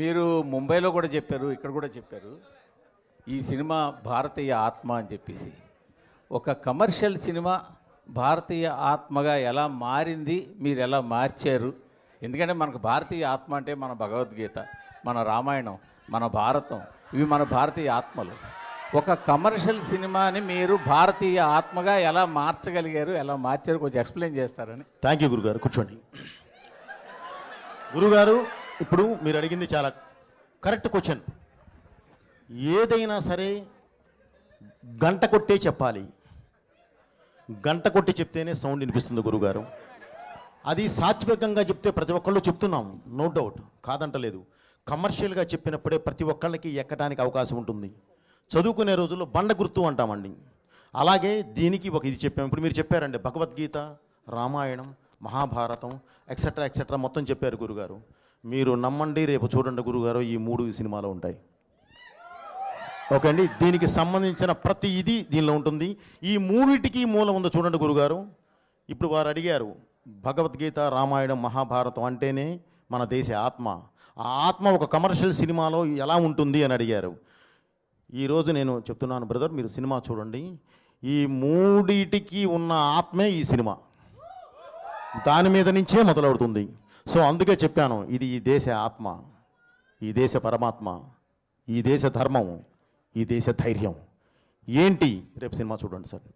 మీరు ముంబైలో కూడా చెప్పారు, ఇక్కడ కూడా చెప్పారు, ఈ సినిమా భారతీయ ఆత్మ అని చెప్పేసి. ఒక కమర్షియల్ సినిమా భారతీయ ఆత్మగా ఎలా మారింది, మీరు ఎలా మార్చారు? ఎందుకంటే మనకు భారతీయ ఆత్మ అంటే మన భగవద్గీత, మన రామాయణం, మన భారతం, ఇవి మన భారతీయ ఆత్మలు. ఒక కమర్షియల్ సినిమాని మీరు భారతీయ ఆత్మగా ఎలా మార్చగలిగారు, ఎలా మార్చారు, కొంచెం ఎక్స్ప్లెయిన్ చేస్తారని. థ్యాంక్ యూ గురుగారు, కూర్చోండి. గురుగారు, ఇప్పుడు మీరు అడిగింది చాలా కరెక్ట్ క్వశ్చన్. ఏదైనా సరే గంట కొట్టే చెప్పాలి, గంట కొట్టి చెప్తేనే సౌండ్ వినిపిస్తుంది గురుగారు. అది సాత్వికంగా చెప్తే ప్రతి ఒక్కళ్ళు చెప్తున్నాం, నో డౌట్, కాదంటలేదు. కమర్షియల్గా చెప్పినప్పుడే ప్రతి ఒక్కళ్ళకి ఎక్కడానికి అవకాశం ఉంటుంది. చదువుకునే రోజుల్లో బండ గుర్తు అంటామండి. అలాగే దీనికి ఒక ఇది చెప్పాము. ఇప్పుడు మీరు చెప్పారండి, భగవద్గీత, రామాయణం, మహాభారతం, ఎక్సెట్రా ఎక్సెట్రా మొత్తం చెప్పారు గురుగారు. మీరు నమ్మండి, రేపు చూడండి గురుగారు, ఈ 3 సినిమాలో ఉంటాయి. ఓకే అండి, దీనికి సంబంధించిన ప్రతి ఇది దీనిలో ఉంటుంది. ఈ 3టికి మూలం ఉందో చూడండి గురుగారు. ఇప్పుడు వారు అడిగారు, భగవద్గీత, రామాయణం, మహాభారతం అంటేనే మన దేశ ఆత్మ. ఆ ఆత్మ ఒక కమర్షియల్ సినిమాలో ఎలా ఉంటుంది అని అడిగారు. ఈరోజు నేను చెప్తున్నాను బ్రదర్, మీరు సినిమా చూడండి, ఈ 3టికి ఉన్న ఆత్మే ఈ సినిమా, దాని మీద నుంచే మొదలవుతుంది. సో అందుకే చెప్పాను, ఇది ఈ దేశ ఆత్మ, ఈ దేశ పరమాత్మ, ఈ దేశ ధర్మం, ఈ దేశ ధైర్యం ఏంటి. రేపు సినిమా చూడండి సార్.